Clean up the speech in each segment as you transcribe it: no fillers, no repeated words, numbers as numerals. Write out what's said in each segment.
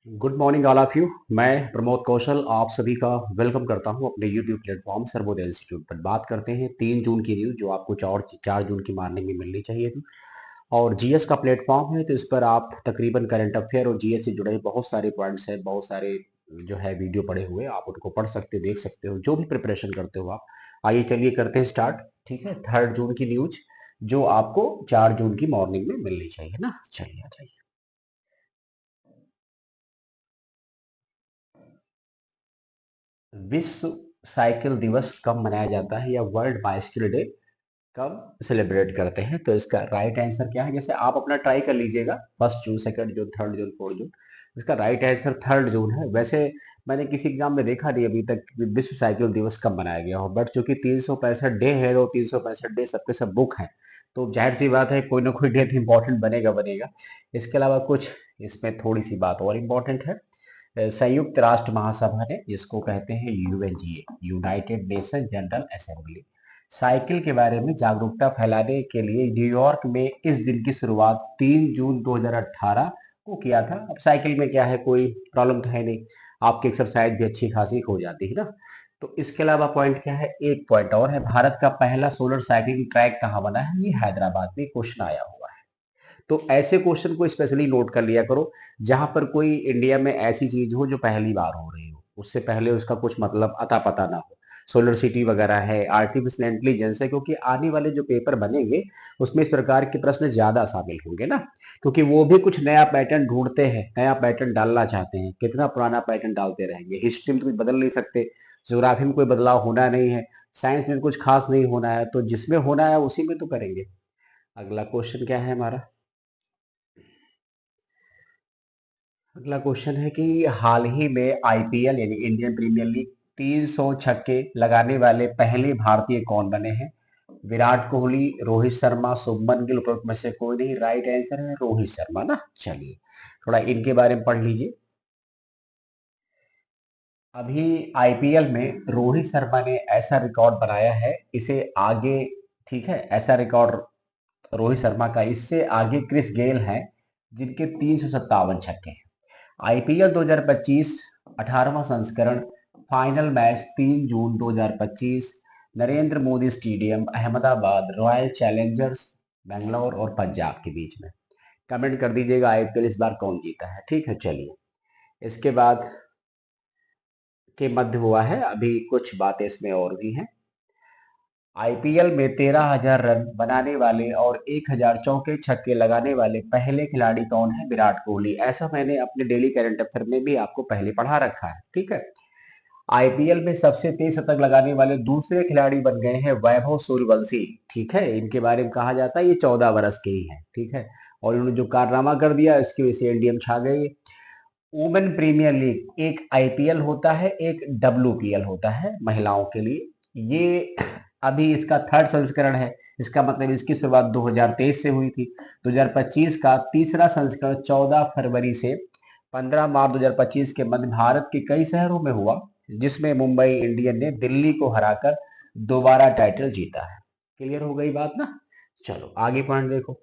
Good morning all of you. मैं प्रमोद कौशल आप सभी का वेलकम करता हूं अपने यूट्यूब प्लेटफॉर्म सर्वोदय इंस्टीट्यूट पर। बात करते हैं 3 जून की न्यूज़ जो आपको 4 जून की मॉर्निंग में मिलनी चाहिए थी। और जीएस का प्लेटफॉर्म है तो इस पर आप तकरीबन करंट अफेयर और जीएस से जुड़े बहुत सारे पॉइंट्स हैं, बहुत सारे जो है वीडियो पड़े हुए हैं, आप उनको पढ़ सकते हो, देख सकते हो, जो भी प्रिपरेशन करते हो आप। आइए चलिए करते हैं स्टार्ट। ठीक है, 3 जून की न्यूज जो आपको 4 जून की मॉर्निंग में मिलनी चाहिए ना। चलिए आ जाइए। विश्व साइकिल दिवस कब मनाया जाता है या वर्ल्ड बाइसिकल डे कब सेलिब्रेट करते हैं? तो इसका राइट आंसर क्या है? जैसे आप अपना ट्राई कर लीजिएगा, 1 जून, 2 जून, 3 जून, 4 जून। इसका राइट आंसर 3 जून है। वैसे मैंने किसी एग्जाम में देखा नहीं अभी तक कि विश्व साइकिल दिवस कब मनाया गया हो, बट चूंकि 365 डे है तो 365 डे सबके सब बुक हैं, तो जाहिर सी बात है कोई ना कोई डेट इंपॉर्टेंट बनेगा बनेगा। इसके अलावा कुछ इसमें थोड़ी सी बात और इम्पोर्टेंट है। संयुक्त राष्ट्र महासभा ने, जिसको कहते हैं UNGA, United nation general assembly, cycle के बारे में जागरूकता फैलाने के लिए न्यूयॉर्क में इस दिन की शुरुआत 3 जून 2018 को किया था। अब साइकिल में क्या है, कोई प्रॉब्लम तो है नहीं, आपकी एक्सरसाइज भी अच्छी खासी हो जाती है ना। तो इसके अलावा पॉइंट क्या है, एक पॉइंट और है, भारत का पहला सोलर साइकिलिंग ट्रैक कहाँ बना है? ये हैदराबाद में क्वेश्चन आया हुआ है। तो ऐसे क्वेश्चन को स्पेशली नोट कर लिया करो जहां पर कोई इंडिया में ऐसी चीज हो जो पहली बार हो रही हो, उससे पहले उसका कुछ मतलब अता पता ना हो। सोलर सिटी वगैरह है, आर्टिफिशियल इंटेलिजेंस है, क्योंकि आने वाले जो पेपर बनेंगे उसमें इस प्रकार के प्रश्न ज्यादा शामिल होंगे ना, क्योंकि वो भी कुछ नया पैटर्न ढूंढते हैं, नया पैटर्न डालना चाहते हैं। कितना पुराना पैटर्न डालते रहेंगे? हिस्ट्री में तो कुछ बदल नहीं सकते, ज्योग्राफी में कोई बदलाव होना नहीं है, साइंस में कुछ खास नहीं होना है, तो जिसमें होना है उसी में तो करेंगे। अगला क्वेश्चन क्या है हमारा? अगला क्वेश्चन है कि हाल ही में आईपीएल यानी इंडियन प्रीमियर लीग 300 छक्के लगाने वाले पहले भारतीय कौन बने हैं? विराट कोहली, रोहित शर्मा, शुभमन गिल, उपरोक्त में से कोई नहीं? राइट आंसर है रोहित शर्मा ना। चलिए थोड़ा इनके बारे में पढ़ लीजिए। अभी आईपीएल में रोहित शर्मा ने ऐसा रिकॉर्ड बनाया है, इसे आगे, ठीक है, ऐसा रिकॉर्ड रोहित शर्मा का इससे आगे क्रिस गेल हैं जिनके 357 छक्के हैं। आईपीएल 2025 18वां संस्करण, फाइनल मैच 3 जून 2025, Narendra Modi stadium, Ahmedabad, royal Challengers Bangalore और पंजाब के बीच में। कमेंट कर दीजिएगा आईपीएल इस बार कौन जीता है। ठीक है, चलिए इसके बाद के मध्य हुआ है, अभी कुछ बातें इसमें और भी हैं। आईपीएल में 13,000 रन बनाने वाले और 1,000 चौके छक्के लगाने वाले पहले खिलाड़ी कौन है? विराट कोहली। ऐसा मैंने अपने डेली करंट अफेयर में भी आपको पहले पढ़ा रखा है। ठीक है। आईपीएल में सबसे तेज शतक लगाने वाले दूसरे खिलाड़ी बन गए हैं वैभव सूर्यवंशी। ठीक है, इनके बारे में कहा जाता है ये 14 वर्ष के ही हैं। ठीक है, और इन्होंने जो कारनामा कर दिया इसकी वजह से इंडियम छा गई। वुमेन प्रीमियर लीग, एक आईपीएल होता है, एक डब्ल्यूपीएल होता है महिलाओं के लिए। ये अभी इसका थर्ड संस्करण है, इसका मतलब इसकी शुरुआत 2023 से हुई थी। 2025 का तीसरा संस्करण 14 फरवरी से 15 मार्च 2025 के मध्य भारत के कई शहरों में हुआ, जिसमें मुंबई इंडियन ने दिल्ली को हराकर दोबारा टाइटल जीता है। क्लियर हो गई बात ना। चलो आगे पॉइंट देखो।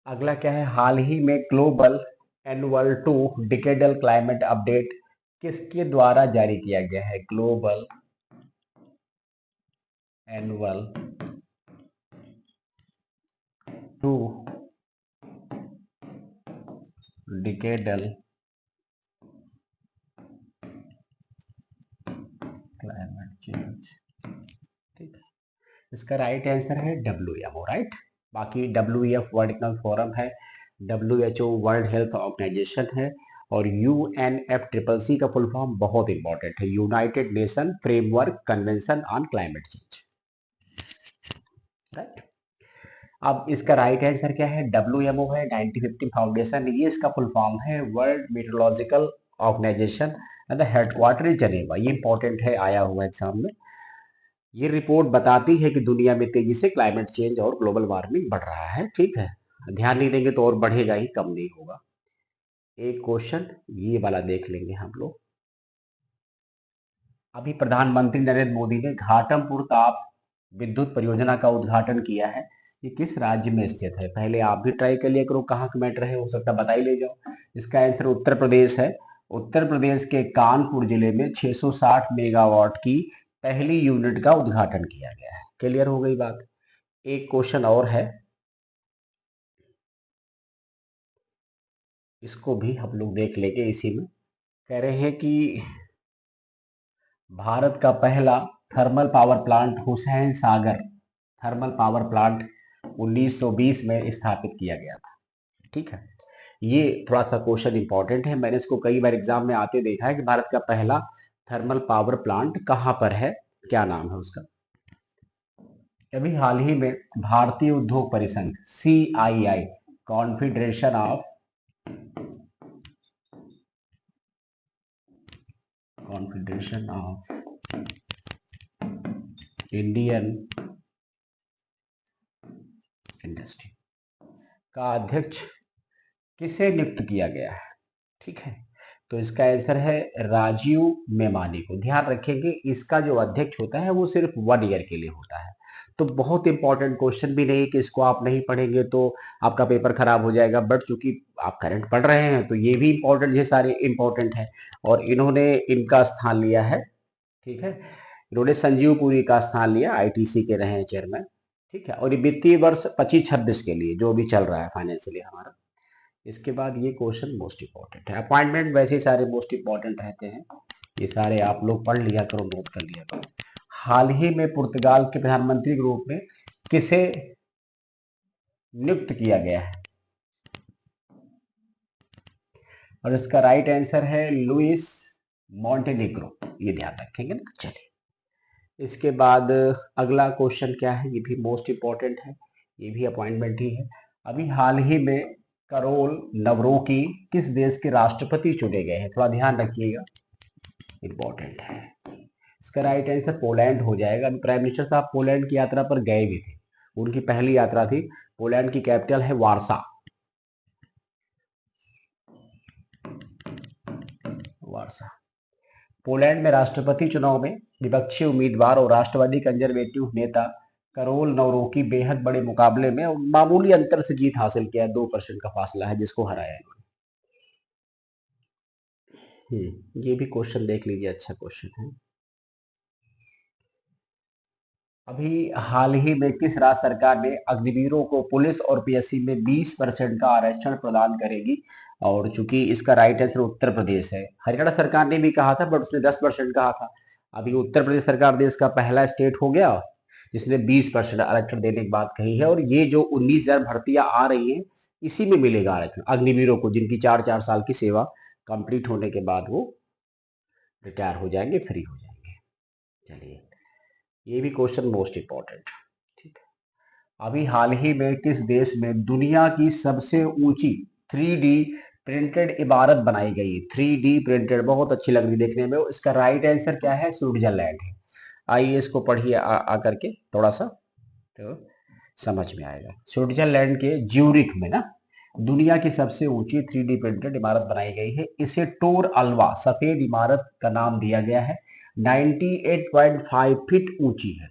अगला क्या है, हाल ही में global annual to decadal climate update किसके द्वारा जारी किया गया है? Global annual to decadal climate change. ठीक है, इसका राइट आंसर है डब्ल्यू, राइट। बाकी डब्ल्यू वर्ल्ड इकोनॉमिक फोरम है, WHO वर्ल्ड हेल्थ ऑर्गेनाइजेशन है, और UNF ट्रिपल सी का फुल फॉर्म बहुत इंपॉर्टेंट है, United nation framework convention on climate change, right. अब इसका राइट आंसर क्या है? WMO है, 1950 फाउंडेशन, ये इसका फुल फॉर्म है, world meteorological organisation and the headquarter is Geneva. ये इंपॉर्टेंट है, आया हुआ एग्जाम में। ये रिपोर्ट बताती है कि दुनिया में तेजी से क्लाइमेट चेंज और ग्लोबल वार्मिंग बढ़ रहा है। ठीक है, ध्यान नहीं देंगे तो और बढ़ेगा ही, कम नहीं होगा। एक क्वेश्चन ये वाला देख लेंगे हम लोग। अभी प्रधानमंत्री नरेंद्र मोदी ने घाटमपुर ताप विद्युत परियोजना का उद्घाटन किया है, ये किस राज्य में स्थित है? पहले आप भी ट्राई कर लिया करो, कहाँ कमेंट रहे, हो सकता है बता ही ले जाओ। इसका आंसर उत्तर प्रदेश है। उत्तर प्रदेश के कानपुर जिले में 660 मेगावाट की पहली यूनिट का उद्घाटन किया गया है। क्लियर हो गई बात। एक क्वेश्चन और है, इसको भी हम लोग देख लेंगे। इसी में कह रहे हैं कि भारत का पहला thermal power plant Hussain Sagar thermal power plant 1920 में स्थापित किया गया था। ठीक है, ये थोड़ा सा क्वेश्चन इंपॉर्टेंट है, मैंने इसको कई बार एग्जाम में आते देखा है कि भारत का पहला थर्मल पावर प्लांट कहाँ पर है, क्या नाम है उसका। अभी हाल ही में भारतीय उद्योग परिसंघ CII confederation of Indian industry का अध्यक्ष किसे नियुक्त किया गया है? ठीक है, तो इसका आंसर है राजीव मेमानी को। ध्यान रखेंगे इसका जो अध्यक्ष होता है वो सिर्फ 1 ईयर के लिए होता है। तो बहुत इंपॉर्टेंट क्वेश्चन भी नहीं कि इसको आप नहीं पढ़ेंगे तो आपका पेपर खराब हो जाएगा, बट चूंकि आप करंट पढ़ रहे हैं तो ये भी इंपॉर्टेंट, ये सारे इंपॉर्टेंट है। और इन्होंने इनका स्थान लिया है, ठीक है, इन्होंने संजीव पुरी का स्थान लिया, ITC के रहे हैं चेयरमैन। ठीक है, और ये वित्तीय वर्ष 25-26 के लिए जो भी चल रहा है फाइनेंशियली हमारा। इसके बाद ये क्वेश्चन मोस्ट इंपॉर्टेंट है। अपॉइंटमेंट वैसे ही सारे मोस्ट इंपॉर्टेंट रहते हैं, ये सारे आप लोग पढ़ लिया करो, नोट कर लिया करो। हाल ही में पुर्तगाल के प्रधानमंत्री के रूप में किसे नियुक्त किया गया है? और इसका राइट आंसर है लुइस मॉन्टेनेग्रो, ये ध्यान रखेंगे ना। चलिए, इसके बाद अगला क्वेश्चन क्या है, ये भी मोस्ट इंपॉर्टेंट है, ये भी अपॉइंटमेंट ही है। अभी हाल ही में करोल नवरोकी किस देश के राष्ट्रपति चुने गए हैं? थोड़ा ध्यान रखिएगा, इंपॉर्टेंट है। इसका राइट आंसर पोलैंड हो जाएगा। प्राइम मिनिस्टर साहब पोलैंड की यात्रा पर गए भी थे, उनकी पहली यात्रा थी। पोलैंड की कैपिटल है वारसा। वारसा। पोलैंड में राष्ट्रपति चुनाव में विपक्षी उम्मीदवार और राष्ट्रवादी कंजर्वेटिव नेता करोल नवरोकी बेहद बड़े मुकाबले में मामूली अंतर से जीत हासिल किया। 2% का फासला है जिसको हराया इन्होंने। ये भी क्वेश्चन देख लीजिए, अच्छा क्वेश्चन है। अभी हाल ही में किस राज्य सरकार ने अग्निवीरों को पुलिस और PSC में 20% का आरक्षण प्रदान करेगी? और चूंकि इसका राइट आंसर उत्तर प्रदेश है। हरियाणा सरकार ने भी कहा था बट उसने 10% कहा था। अभी उत्तर प्रदेश सरकार देश का पहला स्टेट हो गया जिसने 20% आरक्षण देने की बात कही है। और ये जो 19,000 भर्तियां आ रही हैं इसी में मिलेगा आरक्षण अग्निवीरों को, जिनकी 4-4 साल की सेवा कंप्लीट होने के बाद वो रिटायर हो जाएंगे, फ्री हो जाएंगे। चलिए, ये भी क्वेश्चन मोस्ट इंपॉर्टेंट। ठीक है, अभी हाल ही में किस देश में दुनिया की सबसे ऊंची 3D प्रिंटेड इमारत बनाई गई? 3D प्रिंटेड बहुत अच्छी लग रही देखने में। इसका राइट आंसर क्या है? स्विट्जरलैंड है। आइए इसको पढ़िए आकर के थोड़ा सा, तो समझ में आएगा। स्विट्जरलैंड के ज्यूरिख में ना दुनिया की सबसे ऊंची 3D प्रिंटेड इमारत बनाई गई है। इसे टोर अल्वा सफेद इमारत का नाम दिया गया है। 98.5 फीट ऊंची है,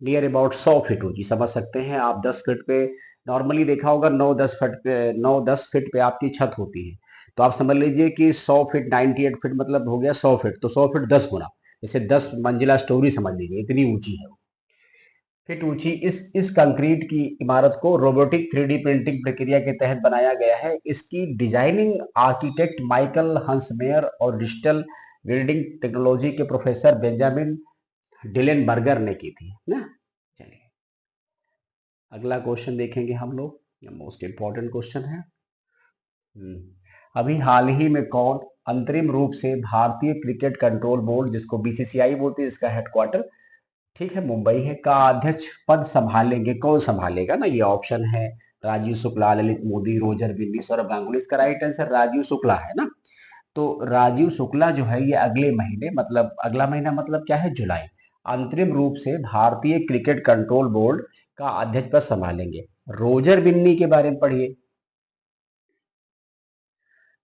नियर अबाउट 100 फीट ऊंची, समझ सकते हैं आप। 10 फीट पे नॉर्मली देखा होगा, 9-10 फीट पे आपकी छत होती है, तो आप समझ लीजिए कि 100 फीट 98 फीट मतलब हो गया 100 फीट, तो 100 फीट 10 गुना, जैसे 10 मंजिला स्टोरी समझ लीजिए, इतनी ऊंची है। फीट ऊंची इस कंक्रीट की इमारत को रोबोटिक 3D प्रिंटिंग प्रक्रिया के तहत बनाया गया है। इसकी डिजाइनिंग आर्किटेक्ट माइकल हंसमेयर और डिजिटल बिल्डिंग टेक्नोलॉजी के प्रोफेसर बेंजामिन डिलेनबर्गर ने की थी ना। चलिए, अगला क्वेश्चन देखेंगे हम लोग, मोस्ट इंपॉर्टेंट क्वेश्चन है। अभी हाल ही में कौन अंतरिम रूप से भारतीय क्रिकेट कंट्रोल बोर्ड, जिसको BCCI बोलते हैं, इसका हेडक्वार्टर, ठीक है, मुंबई है, का अध्यक्ष पद संभालेंगे? कौन संभालेगा ना, ये ऑप्शन है राजीव शुक्ला, ललित मोदी, रोजर बिन्नी, सौरभ गांगुली। इसका राइट आंसर राजीव शुक्ला है ना। तो राजीव शुक्ला जो है ये अगले महीने, मतलब अगला महीना मतलब क्या है, जुलाई, अंतरिम रूप से भारतीय क्रिकेट कंट्रोल बोर्ड का अध्यक्ष पद संभालेंगे। रोजर बिन्नी के बारे में पढ़िए।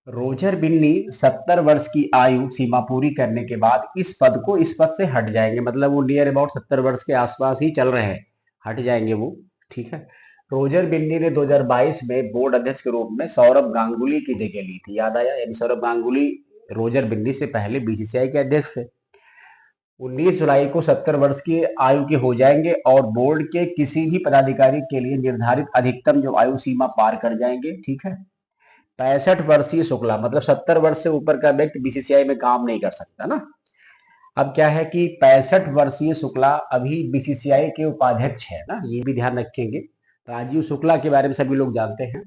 रोजर बिन्नी 70 वर्ष की आयु सीमा पूरी करने के बाद इस पद से हट जाएंगे, मतलब वो नियर अबाउट 70 वर्ष के आसपास ही चल रहे हैं, हट जाएंगे वो। ठीक है, रोजर बिन्नी ने 2022 में बोर्ड अध्यक्ष के रूप में सौरभ गांगुली की जगह ली थी, याद आया, यानी सौरभ गांगुली रोजर बिन्नी से पहले बीसीसीआई के अध्यक्ष थे। 19 जुलाई को 70 वर्ष की आयु के हो जाएंगे और बोर्ड के किसी भी पदाधिकारी के लिए निर्धारित अधिकतम जो आयु सीमा पार कर जाएंगे, ठीक है। 65 वर्षीय शुक्ला, मतलब 70 वर्ष से ऊपर का व्यक्ति बीसीसीआई में काम नहीं कर सकता ना। अब क्या है कि 65 वर्षीय शुक्ला अभी बीसीसीआई के उपाध्यक्ष है ना, ये भी ध्यान रखेंगे। राजीव शुक्ला के बारे में सभी लोग जानते हैं।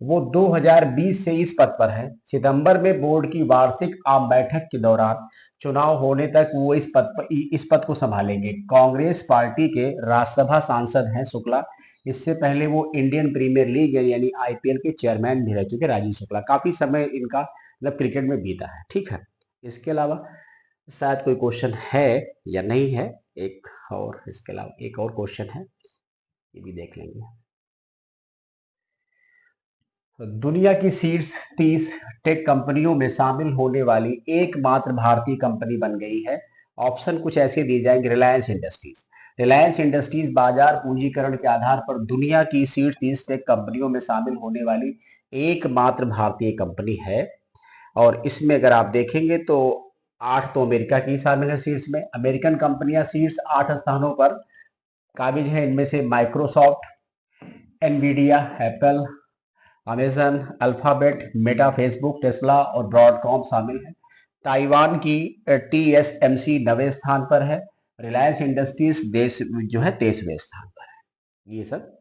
वो 2020 से इस पद पर है। सितंबर में बोर्ड की वार्षिक आम बैठक के दौरान चुनाव होने तक वो इस पद को संभालेंगे। कांग्रेस पार्टी के राज्यसभा सांसद हैं शुक्ला। इससे पहले वो इंडियन प्रीमियर लीग यानी आईपीएल के चेयरमैन भी रह चुके राजीव शुक्ला। काफी समय इनका मतलब क्रिकेट में बीता है, ठीक है। इसके अलावा शायद कोई क्वेश्चन है या नहीं है, एक और इसके अलावा एक और क्वेश्चन है, ये भी देख लेंगे। तो दुनिया की शीर्ष 30 टेक कंपनियों में शामिल होने वाली एकमात्र भारतीय कंपनी बन गई है। ऑप्शन कुछ ऐसे दिए जाएंगे। रिलायंस इंडस्ट्रीज। रिलायंस इंडस्ट्रीज बाजार पूंजीकरण के आधार पर दुनिया की शीर्ष 30 टेक कंपनियों में शामिल होने वाली एकमात्र भारतीय कंपनी है। और इसमें अगर आप देखेंगे तो 8 तो अमेरिका की शामिल है शीर्ष में। अमेरिकन कंपनियां शीर्ष 8 स्थानों पर काबिज हैं। इनमें से Microsoft, Nvidia, Apple, Amazon, alphabet, Meta, Facebook, Tesla और ब्रॉडकॉम शामिल हैं। ताइवान की टीएसएमसी 9वें स्थान पर है। रिलायंस इंडस्ट्रीज देश जो है 23वें स्थान पर है। ये सब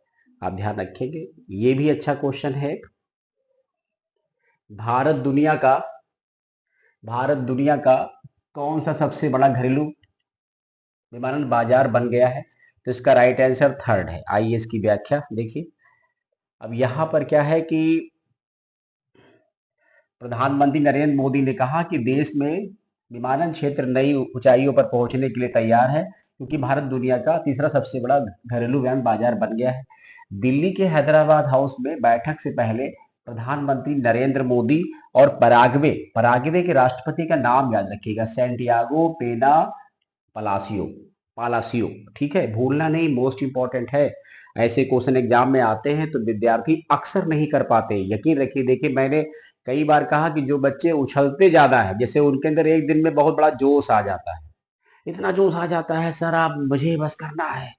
आप ध्यान रखेंगे। ये भी अच्छा क्वेश्चन है। भारत दुनिया का कौन सा सबसे बड़ा घरेलू विमानन बाजार बन गया है? तो इसका राइट आंसर थर्ड है। आइए इसकी व्याख्या देखिए। अब यहां पर क्या है कि प्रधानमंत्री नरेंद्र मोदी ने कहा कि देश में विमानन क्षेत्र नई ऊंचाइयों पर पहुंचने के लिए तैयार है, क्योंकि भारत दुनिया का तीसरा सबसे बड़ा घरेलू विमान बाजार बन गया है। दिल्ली के हैदराबाद हाउस में बैठक से पहले प्रधानमंत्री नरेंद्र मोदी और पराग्वे के राष्ट्रपति का नाम याद रखिएगा, सैंटियागो पेना पलासियो पालासियो, ठीक है, भूलना नहीं, मोस्ट इंपॉर्टेंट है। ऐसे क्वेश्चन एग्जाम में आते हैं तो विद्यार्थी अक्सर नहीं कर पाते। यकीन रखिए, देखिए मैंने कई बार कहा कि जो बच्चे उछलते ज्यादा है, जैसे उनके अंदर एक दिन में बहुत बड़ा जोश आ जाता है, इतना जोश आ जाता है, सर आप मुझे बस करना है,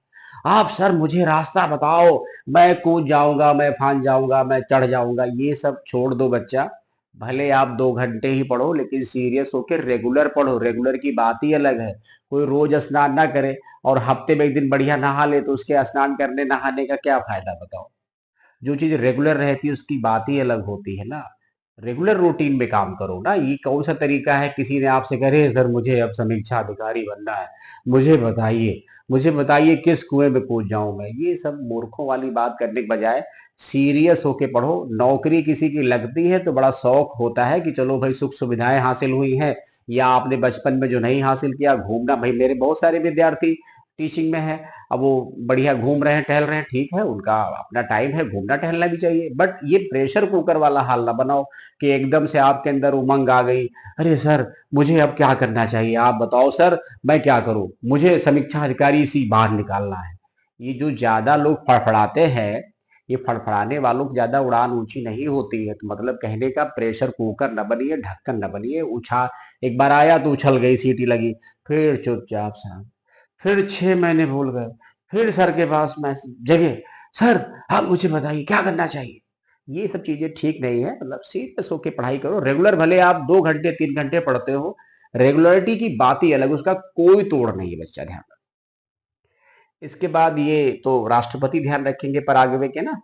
आप सर मुझे रास्ता बताओ, मैं कूद जाऊंगा, मैं फांद जाऊंगा, मैं चढ़ जाऊंगा, ये सब छोड़ दो बच्चा। भले आप 2 घंटे ही पढ़ो, लेकिन सीरियस होकर रेगुलर पढ़ो। रेगुलर की बात ही अलग है। कोई रोज स्नान ना करे और हफ्ते में एक दिन बढ़िया नहा ले, तो उसके स्नान करने नहाने का क्या फायदा बताओ। जो चीज रेगुलर रहती है उसकी बात ही अलग होती है ना। रेगुलर रूटीन में काम करो ना। ये कौन सा तरीका है, किसी ने आपसे कहे सर मुझे अब समीक्षा अधिकारी बनना है, मुझे बताइए किस कुएं में कूद जाऊं मैं, ये सब मूर्खों वाली बात करने के बजाय सीरियस होके पढ़ो। नौकरी किसी की लगती है तो बड़ा शौक होता है कि चलो भाई सुख सुविधाएं हासिल हुई हैं, या आपने बचपन में जो नहीं हासिल किया, घूमना। भाई मेरे बहुत सारे विद्यार्थी टीचिंग में है, अब वो बढ़िया घूम रहे हैं, टहल रहे हैं, ठीक है, उनका अपना टाइम है, घूमना टहलना भी चाहिए। बट ये प्रेशर कुकर वाला हाल ना बनाओ कि एकदम से आपके अंदर उमंग आ गई, अरे सर मुझे अब क्या करना चाहिए, आप बताओ सर मैं क्या करूं, मुझे समीक्षा अधिकारी से बाहर निकालना है। ये जो ज्यादा लोग फड़फड़ाते हैं, ये फड़फड़ाने वालों की ज्यादा उड़ान ऊंची नहीं होती है। तो मतलब कहने का प्रेशर कुकर न बनिए, ढक्कन न बनिए। एक बार आया तो उछल गई, सीटी लगी, फिर चुपचाप शांत, फिर 6 महीने भूल गए, फिर सर के पास मैसेज जगह, सर आप मुझे बताइए क्या करना चाहिए। ये सब चीजें ठीक नहीं है। मतलब सीरियस होके पढ़ाई करो। रेगुलर भले आप 2 घंटे 3 घंटे पढ़ते हो, रेगुलरिटी की बात ही अलग, उसका कोई तोड़ नहीं है, बच्चा ध्यान रखो। इसके बाद ये तो राष्ट्रपति ध्यान रखेंगे पराग्वे के ना।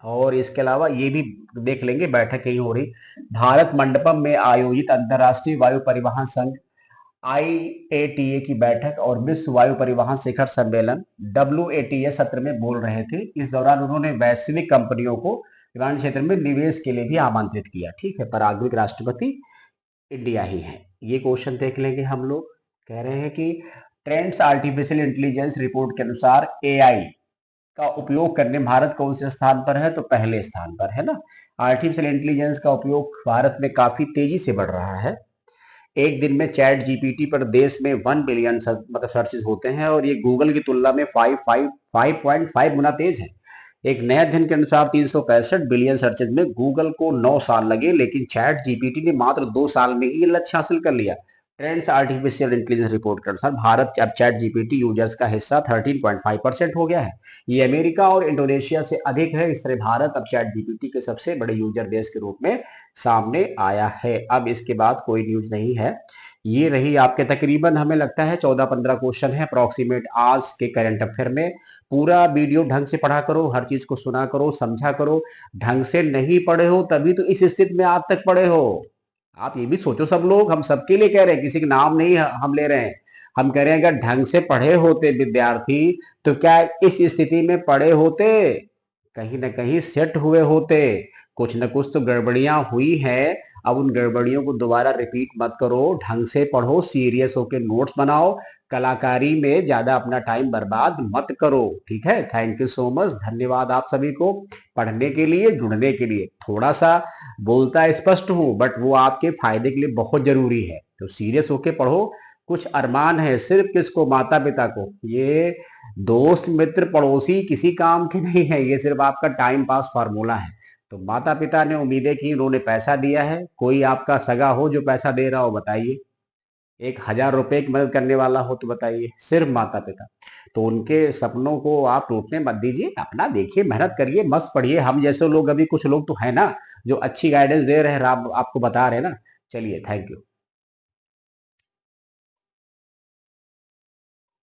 और इसके अलावा ये भी देख लेंगे, बैठक यही हो रही, भारत मंडपम में आयोजित अंतर्राष्ट्रीय वायु परिवहन संघ IATA की बैठक और विश्व वायु परिवहन शिखर सम्मेलन WATA सत्र में बोल रहे थे। इस दौरान उन्होंने वैश्विक कंपनियों को विमान क्षेत्र में निवेश के लिए भी आमंत्रित किया, ठीक है। पराग्वे के राष्ट्रपति इंडिया ही है। ये क्वेश्चन देख लेंगे हम लोग। कह रहे हैं कि ट्रेंड्स आर्टिफिशियल इंटेलिजेंस रिपोर्ट के अनुसार AI का उपयोग करने भारत कौन से स्थान पर है? तो पहले स्थान पर है ना। आर्टिफिशियल इंटेलिजेंस का उपयोग भारत में काफी तेजी से बढ़ रहा है। एक दिन में चैट जीपीटी पर देश में 1 बिलियन मतलब सर्चेस होते हैं, और ये गूगल की तुलना में 5.5 गुना तेज है। एक नए अध्ययन के अनुसार 365 बिलियन सर्चेज में गूगल को 9 साल लगे, लेकिन चैट जीपीटी ने मात्र 2 साल में ही ये लक्ष्य हासिल कर लिया। ट्रेंड्स आर्टिफिशियल इंटेलिजेंस रिपोर्ट के अनुसार भारत अब चैट जीपीटी यूजर्स का हिस्सा 13.5% हो गया है। ये अमेरिका और इंडोनेशिया से अधिक है। इस तरह भारत अब चैट जीपीटी के सबसे बड़े यूजर देश के रूप में सामने आया है। अब इसके बाद कोई न्यूज नहीं है। ये रही आपके तकरीबन हमें लगता है 14-15 क्वेश्चन है अप्रोक्सीमेट आज के करंट अफेयर में। पूरा वीडियो ढंग से पढ़ा करो, हर चीज को सुना करो, समझा करो। ढंग से नहीं पढ़े हो तभी तो इस स्थिति में आज तक पढ़े हो। आप ये भी सोचो, सब लोग, हम सबके लिए कह रहे हैं, किसी का नाम नहीं हम ले रहे हैं। हम कह रहे हैं अगर ढंग से पढ़े होते विद्यार्थी तो क्या इस स्थिति में पढ़े होते? कहीं ना कहीं सेट हुए होते। कुछ न कुछ तो गड़बड़ियां हुई हैं। अब उन गड़बड़ियों को दोबारा रिपीट मत करो, ढंग से पढ़ो, सीरियस होकर नोट्स बनाओ। कलाकारी में ज्यादा अपना टाइम बर्बाद मत करो। ठीक है, थैंक यू सो मच, धन्यवाद आप सभी को पढ़ने के लिए, जुड़ने के लिए। थोड़ा सा बोलता स्पष्ट हूं बट वो आपके फायदे के लिए बहुत जरूरी है, तो सीरियस होके पढ़ो। कुछ अरमान है सिर्फ किसको? माता पिता को। ये दोस्त मित्र पड़ोसी किसी काम के नहीं है, ये सिर्फ आपका टाइम पास फार्मूला है। तो माता पिता ने उम्मीदें की, उन्होंने पैसा दिया है। कोई आपका सगा हो जो पैसा दे रहा हो, बताइए। 1,000 रुपए की मदद करने वाला हो तो बताइए। सिर्फ माता पिता। तो उनके सपनों को आप टूटने मत दीजिए। अपना देखिए, मेहनत करिए, मस्त पढ़िए। हम जैसे लोग, अभी कुछ लोग तो है ना जो अच्छी गाइडेंस दे रहे हैं, आपको बता रहे हैं ना। चलिए, थैंक यू।